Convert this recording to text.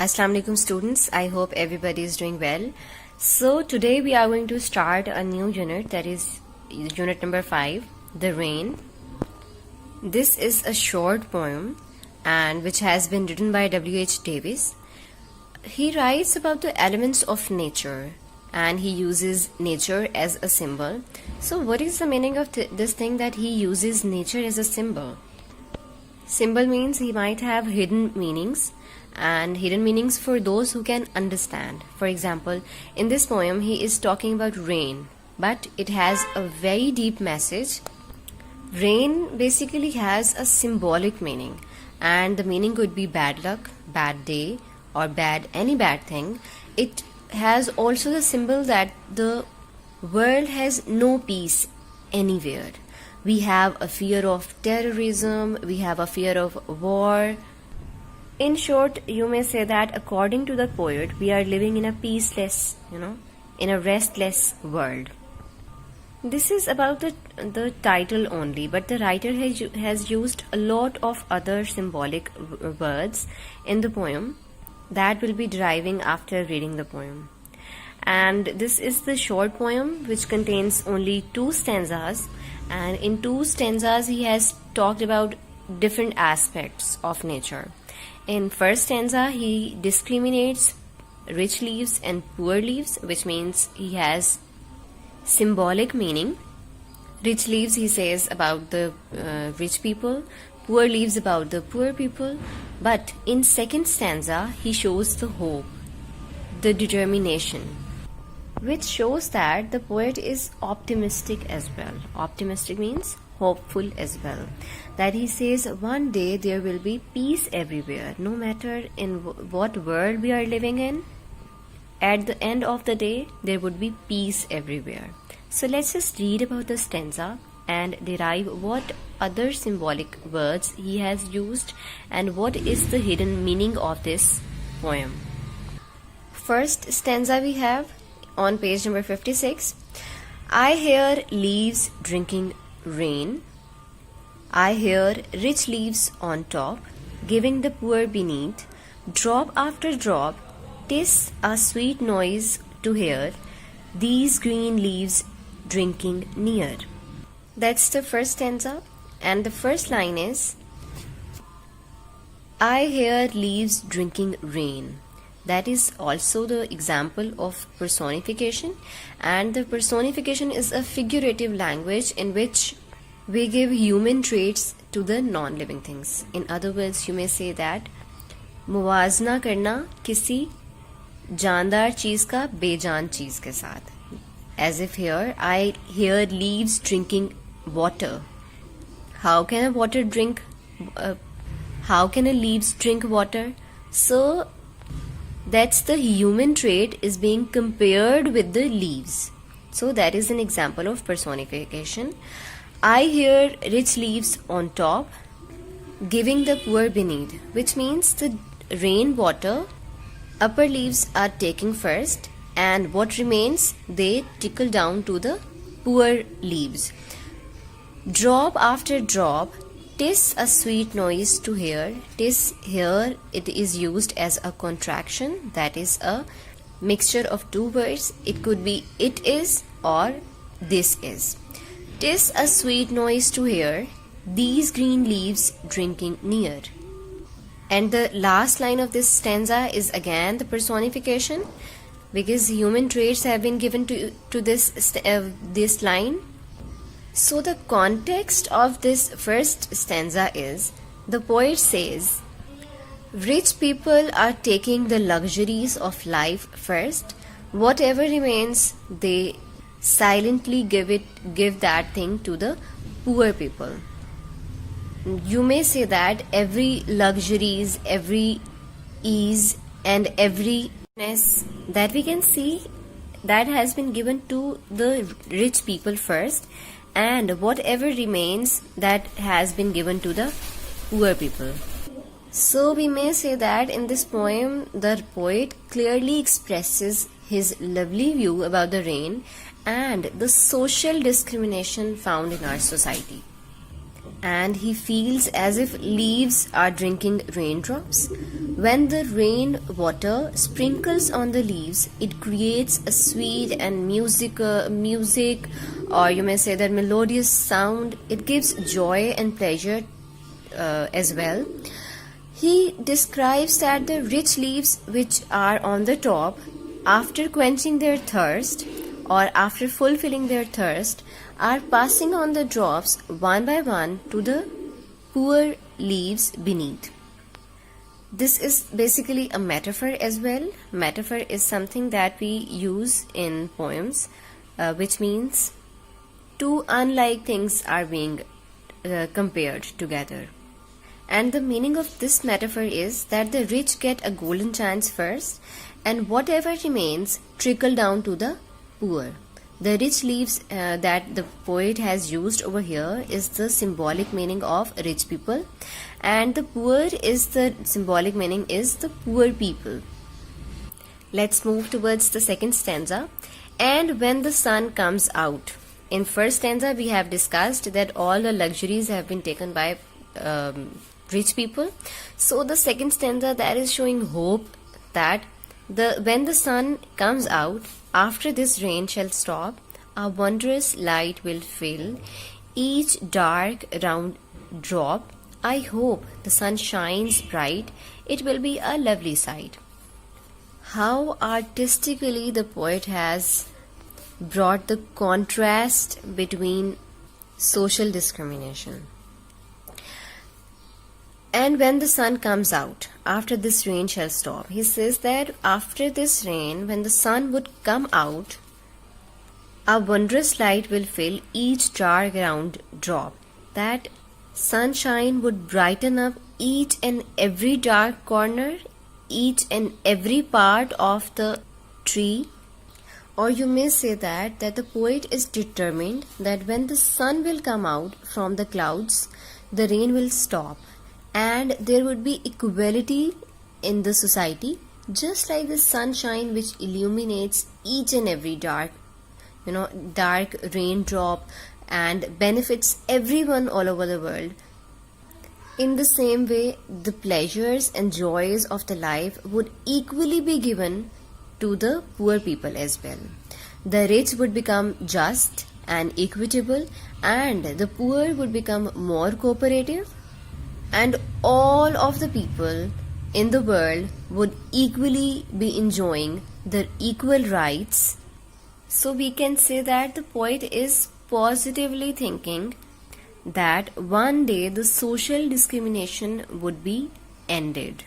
Assalamu alaikum students, I hope everybody is doing well. So today we are going to start a new unit, that is unit number 5, The Rain. This is a short poem and which has been written by W.H. Davis. He writes about the elements of nature and he uses nature as a symbol. So what is the meaning of this thing that he uses nature as a symbol? Symbol means he might have hidden meanings, and hidden meanings for those who can understand. For example, in this poem he is talking about rain, but it has a very deep message. Rain basically has a symbolic meaning, and the meaning could be bad luck, bad day, or any bad thing. It has also the symbol that the world has no peace anywhere. We have a fear of terrorism, we have a fear of war. In short, you may say that according to the poet, we are living in a peaceless, in a restless world. This is about the title only, but the writer has used a lot of other symbolic words in the poem that will be deriving after reading the poem. And this is the short poem which contains only 2 stanzas, and in 2 stanzas he has talked about different aspects of nature. In first stanza he discriminates rich leaves and poor leaves, which means he has symbolic meaning. Rich leaves he says about the rich people, poor leaves about the poor people. But in second stanza he shows the hope, the determination, which shows that the poet is optimistic as well. Optimistic means hopeful as well. That he says one day there will be peace everywhere, no matter in what world we are living in. At the end of the day, there would be peace everywhere. So let's just read about the stanza and derive what other symbolic words he has used and what is the hidden meaning of this poem. First stanza we have on page number 56. I hear leaves drinking rain. I hear rich leaves on top, giving the poor beneath. Drop after drop, 'tis a sweet noise to hear, these green leaves drinking near. That's the first stanza, and the first line is I hear leaves drinking rain. That is also the example of personification, and the personification is a figurative language in which we give human traits to the non-living things. In other words, you may say that मुवाजना करना किसी जानदार चीज का बेजान चीज के साथ. As if here I hear leaves drinking water. How can a leaves drink water? So that's the human trait is being compared with the leaves. So that is an example of personification. I hear rich leaves on top, giving the poor beneath, which means the rain water, upper leaves are taking first, and what remains they trickle down to the poor leaves. Drop after drop, 'tis a sweet noise to hear. 'Tis here it is used as a contraction, that is a mixture of 2 words. It could be it is or this is. 'Tis a sweet noise to hear, these green leaves drinking near. And the last line of this stanza is again the personification, because human traits have been given to this line. So the context of this first stanza is, the poet says, rich people are taking the luxuries of life first. Whatever remains, they silently give that thing to the poor people. You may say that every luxuries, every ease, and everyness that we can see, that has been given to the rich people first, and whatever remains, that has been given to the poor people. So we may say that in this poem the poet clearly expresses his lovely view about the rain and the social discrimination found in our society. and he feels as if leaves are drinking raindrops. When the rain water sprinkles on the leaves, it creates a sweet and music, or you may say that melodious sound. It gives joy and pleasure as well. He describes that the rich leaves which are on the top, after quenching their thirst or after fulfilling their thirst, are passing on the drops one by one to the poor leaves beneath. This is basically a metaphor as well. Metaphor is something that we use in poems, which means two unlike things are being compared together. And the meaning of this metaphor is that the rich get a golden chance first, and whatever remains trickle down to the poor. The rich leaves that the poet has used over here is the symbolic meaning of rich people, and the poor is the symbolic meaning is the poor people. Let's move towards the second stanza. And when the sun comes out. In first stanza we have discussed that all the luxuries have been taken by rich people. So the second stanza, that is showing hope that when the sun comes out, after this rain shall stop, a wondrous light will fill each dark round drop. I hope the sun shines bright, it will be a lovely sight. How artistically the poet has brought the contrast between social discrimination. And when the sun comes out, after this rain shall stop. He says that after this rain, when the sun would come out, a wondrous light will fill each dark round drop. That sunshine would brighten up each and every dark corner, each and every part of the tree. Or you may say that the poet is determined that when the sun will come out from the clouds, the rain will stop, and there would be equality in the society, just like the sunshine which illuminates each and every dark raindrop and benefits everyone all over the world. In the same way, the pleasures and joys of the life would equally be given to the poor people as well. The rich would become just and equitable, and the poor would become more cooperative, and all of the people in the world would equally be enjoying their equal rights. So we can say that the poet is positively thinking that one day the social discrimination would be ended.